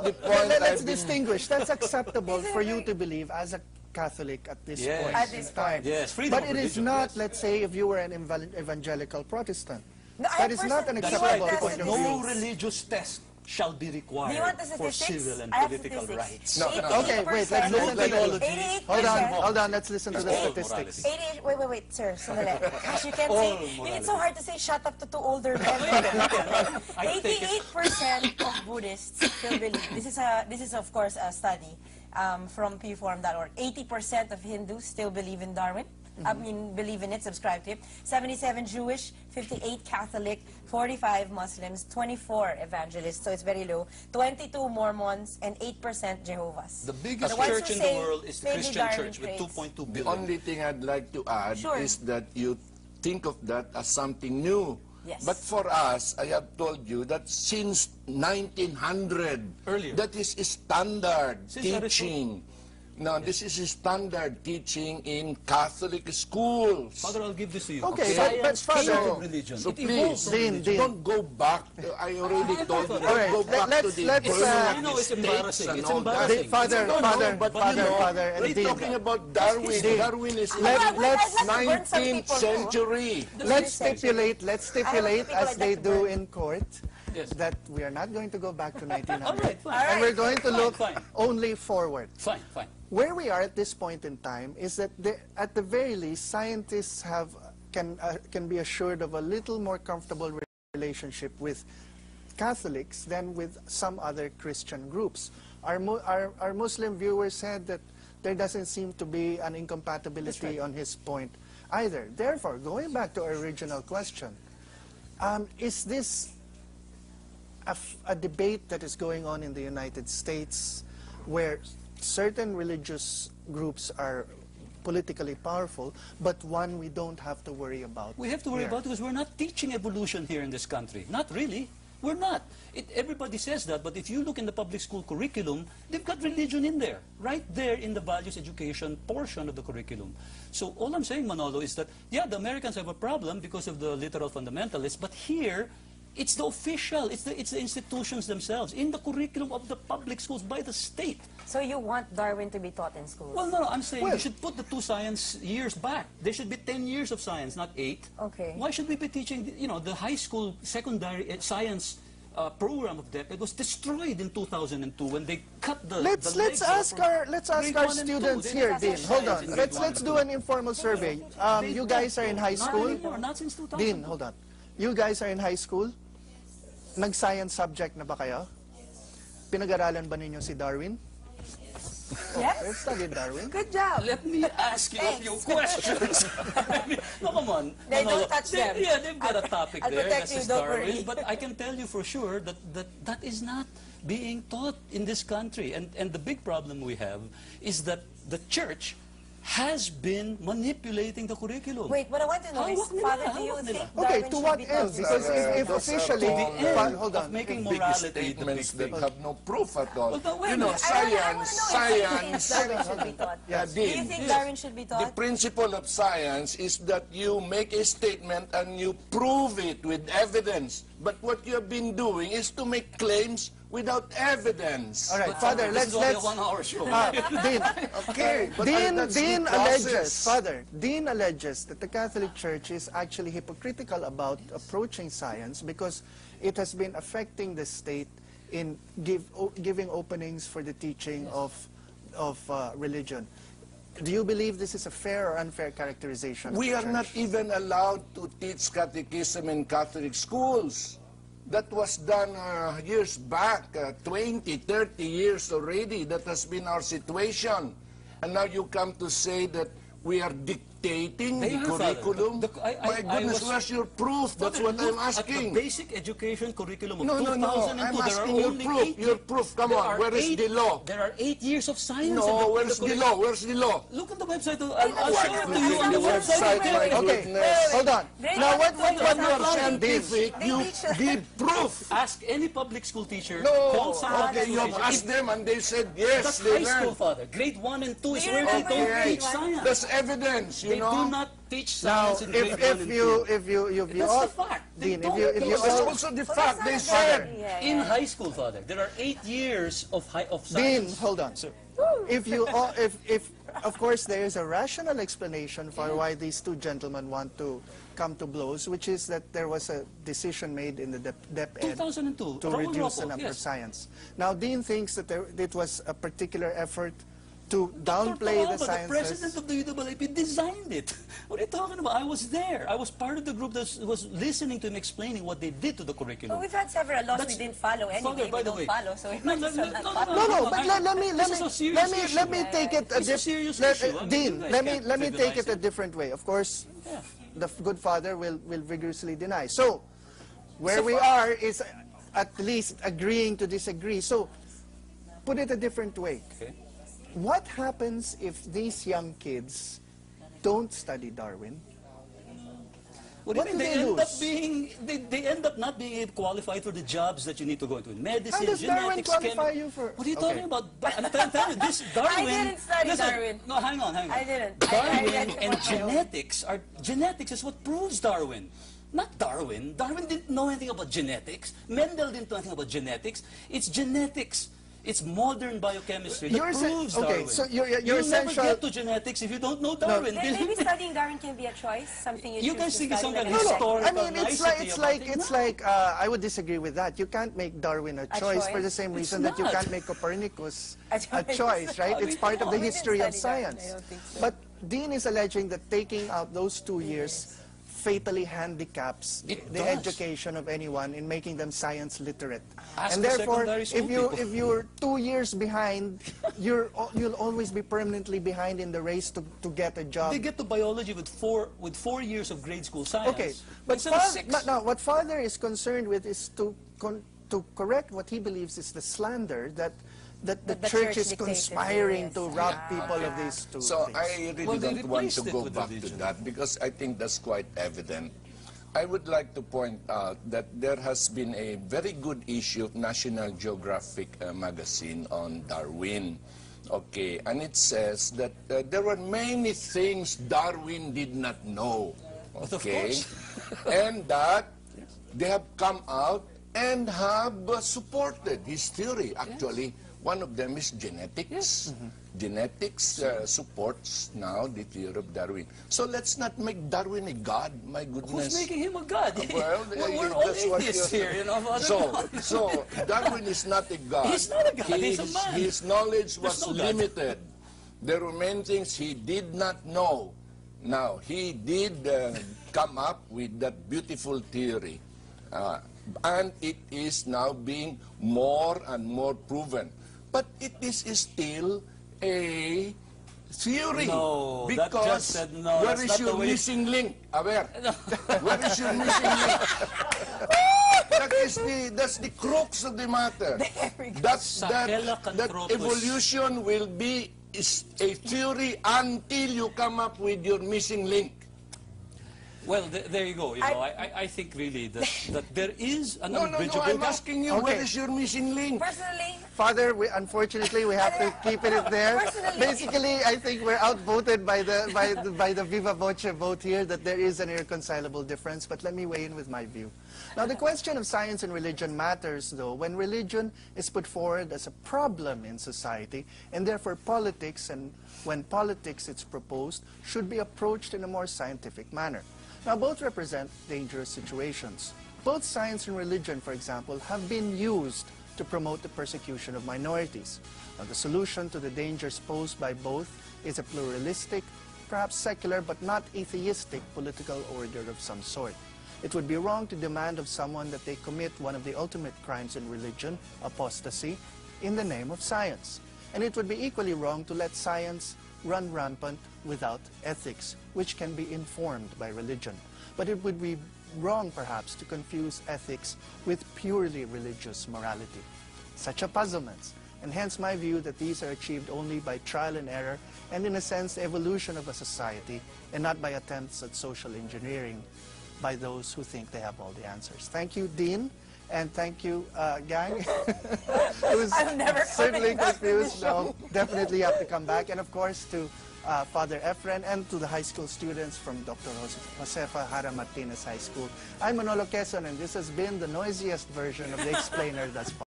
the point. Let's distinguish. That's acceptable for you to believe as a Catholic at this point At in this time. point. freedom But of it is religion, not, yes. let's say, if you were an evangelical Protestant. No, That is not an Do you acceptable want the point of No view. religious test shall be Do you required want the for statistics? civil and I have political statistics. rights. No, Okay, wait, let's listen to the... 88%. Hold on, let's listen to the All statistics. morality. Wait, sir. Sandali. Gosh, you can't All say, it's so hard to say shut up to two older men. I take it. 88% of Buddhists still believe, this is of course a study from pforum.org. 80% of Hindus still believe in Darwin. I mean, believe in it, subscribe to it. 77 Jewish, 58 Catholic, 45 Muslims, 24 evangelists, so it's very low. 22 Mormons, and 8% Jehovah's. The biggest ones church who in say the world is the maybe Christian Darwin church with traits. 2.2 The billion. only thing I'd like to add Sure. is that you think of that as something new. Yes. But for us, I have told you that since 1900, Earlier. that is standard Since teaching. Now, this is standard teaching in Catholic schools. Father, I'll give this to you. Okay, Science but Father- came from religion. So It please, evolved from Dean, religion. don't go back. I already told you, All don't right, go back let's- to the let's, birth uh, of I know the it's states embarrassing. and It's all that. embarrassing. Father, No, no, Father, but Father, you know, Father, and we're Dean. talking about Darwin. Dean. Darwin is in Let's- the let's- I'd like to burn some 19th people, too. century. Let's stipulate, people as like they that to do burn. in court, Yes. that we are not going to go back to All 1900. right, fine. And we're going to look Fine. only forward. Fine, fine. Where we are at this point in time is that at the very least, scientists can be assured of a little more comfortable relationship with Catholics than with some other Christian groups. Our Muslim viewers said that there doesn't seem to be an incompatibility on his point either. Therefore, going back to our original question, is this a debate that is going on in the United States where certain religious groups are politically powerful, but one we don't have to worry about? We have to worry here? about it because we're not teaching evolution here in this country. Not really. We're not. Everybody says that, but if you look in the public school curriculum, they've got religion in there, right there in the values education portion of the curriculum. So all I'm saying, Manolo, is that, yeah, the Americans have a problem because of the literal fundamentalists, but here, it's the official, it's the institutions themselves, in the curriculum of the public schools by the state. So you want Darwin to be taught in schools? Well, no, I'm saying Well- you should put the 2 science years back. There should be 10 years of science, not 8. Okay. Why should we be teaching, you know, the high school secondary science program of that? It was destroyed in 2002 when they cut the Let's legs ask off our from let's grade ask our 1 and 2. students They here, didn't Dean. have Hold science on. in Let's grade 1 let's and do 2. an informal survey. They You don't, guys are in high Not school. anymore, not since 2000. Dean, hold on. You guys are in high school? Nag-science subject na ba kayo? Pinag-aralan ba ninyo si Darwin? Yes. You've studied Darwin? Good job. Let me ask you a few questions. No, come on. They No, don't touch them. Yeah, they've got a topic I'll there. protect That's you, just don't Darwin. worry. But I can tell you for sure that is not being taught in this country. And the big problem we have is that the church has been manipulating the curriculum. Wait, what I want to know is, Hawak nila, Father, do you hawak nila. think Okay, Darwin to should what be end? taught? Because if those are officially... To the end Hold on. of making Big morality the big statements that thing. have no proof at all. Well, but wait You a know, minute. I want to know if science. Darwin should be taught. Yeah, Do you Dean. think Yes. Darwin should be The taught? principle of science is that you make a statement and you prove it with evidence. But what you have been doing is to make claims without evidence. All right, Father, This is let's... only a 1-hour show. Dean, Okay, but that's the Dean process. alleges, Father, Dean alleges that the Catholic Church is actually hypocritical about approaching science because it has been affecting the state in giving openings for the teaching of religion. Do you believe this is a fair or unfair characterization? We of are the not Church? even allowed to teach catechism in Catholic schools. That was done years back, 20, 30 years already. That has been our situation. And now you come to say that we are dictating They the are, Father. curriculum. I My goodness, was- where's your proof? That's Father, what I'm look at asking. the basic education curriculum of No, no, 2002. no. I'm There are asking your only proof. 8 Your proof. Come There on. are Where is 8 the law? There are 8 years of science. No, where's the law? Where's the law? Look at the website. I'll What? show it to you Look on at the the website. website, my Okay, goodness. hold on. Grade Now, one what and When two you is not are wrong. scientific, They you teach- give proof. Ask any public school teacher. No, Call some public okay, you school have teacher. asked them and they said yes, That's they high school, learned. Father. Grade 1 and 2 is Do you where they remember don't grade teach one? science. That's evidence, you They know. do not teach Now, science in grade 1 and 2. if you That's all, the fact. They Dean, don't if you teach That's all, also the So fact they that's not said. a- yeah, in yeah. high school, Father. There are 8 years of Dean, science. hold on. Sir. If you all, if of course there is a rational explanation for why these two gentlemen want to come to blows, which is that there was a decision made in the DepEd 2002. to Raul reduce the Rocco, number of yes. science. Now, Dean thinks that it was a particular effort to Dr. downplay the Paloma, the president sciences. of the UAAP, designed it. What are you talking about? I was there. I was part of the group that was listening to him explaining what they did to the curriculum. Well, we've had several laws That's- we didn't follow anyway. Father, by We the don't way. follow, so we No, might no, as well no, not no, follow. No, but This is a serious issue. let me take it a It's a serious different. issue. I mean, Dean, you guys let can't me take trivialize it a it. different way. Of course, Yeah. the good father will vigorously deny. So, where So we far- are is at least agreeing to disagree. So, put it a different way. Okay. What happens if these young kids don't study Darwin? What What do you do mean? they They end up lose? being, they end up not being qualified for the jobs that you need to go into in medicine, How does Darwin genetics, qualify you for? What are you Okay. talking about? I'm telling you, this Darwin. didn't study listen, Darwin. No, hang on. I didn't. I Darwin read it and on my own. genetics is what proves Darwin. Not Darwin. Darwin didn't know anything about genetics. Mendel didn't know anything about genetics. It's genetics. It's modern biochemistry that You're saying- proves okay, Darwin. so your You'll essential- never get to genetics if you don't know Darwin. Maybe studying Darwin can be a choice, something you You choose guys to think it's study, some kind like of a historical I mean, nicety about it? I would disagree with that. You can't make Darwin a choice for the same reason that you not. can't make Copernicus A a choice. choice, right? I It's mean, part of the no, we didn't history of study Darwin. science. I don't think so. But Dean is alleging that taking out those 2 years fatally handicaps It the does. education of anyone in making them science literate. Ask And the therefore, secondary school people. if you're 2 years behind, you'll always be permanently behind in the race to get a job. They get to biology with 4 years of grade school science. Okay, but instead of 6. now what father is concerned with is to correct what he believes is the slander that the the church church is dictated, conspiring yes. to rob people of these two So things. I really Well, they don't want to replaced it go with back to religion. that because I think that's quite evident. I would like to point out that there has been a very good issue of National Geographic magazine on Darwin. Okay, and it says that there were many things Darwin did not know. But of Okay, course. and that they have come out and have supported his theory. Actually, one of them is genetics. Genetics supports now the theory of Darwin. So let's not make Darwin a god. My goodness. Who's making him a god? Well, we're all that's what atheists you- here, you know. So Darwin is not a god. He's not a god, he's a man. His knowledge was There's no God. limited. There were many things he did not know. Now, he did come up with that beautiful theory. And it is now being more and more proven. But it is still a theory. No, that because just said no, where that's is not your the way- missing link? Where? Where is your missing link? That's the crux of the matter. There we go. That Sahelanthropus. evolution will be a theory until you come up with your missing link. Well, there you go. You know, I think really that there is an No, unbridgeable I'm gap. asking you, Okay. where is your missing link? Personally, Father, unfortunately, we have to keep it there. Personally- Basically, I think we're outvoted by the Viva Voce vote here that there is an irreconcilable difference. But let me weigh in with my view. Now, the question of science and religion matters, though, when religion is put forward as a problem in society, and therefore politics, and when politics is proposed, should be approached in a more scientific manner. Now, both represent dangerous situations. Both science and religion, for example, have been used to promote the persecution of minorities. Now, the solution to the dangers posed by both is a pluralistic, perhaps secular, but not atheistic political order of some sort. It would be wrong to demand of someone that they commit one of the ultimate crimes in religion, apostasy, in the name of science. And it would be equally wrong to let science run rampant without ethics, which can be informed by religion. But it would be wrong, perhaps, to confuse ethics with purely religious morality. Such a puzzlement, and hence my view that these are achieved only by trial and error, and in a sense, the evolution of a society, and not by attempts at social engineering by those who think they have all the answers. Thank you, Dean. And thank you, gang. I was I'm never certainly coming back to this confused. No, definitely have to come back. And of course, to Father Efren, and to the high school students from Dr. Josefa Jara Martinez High School. I'm Manolo Quezon, and this has been the noisiest version of the Explainer thus far.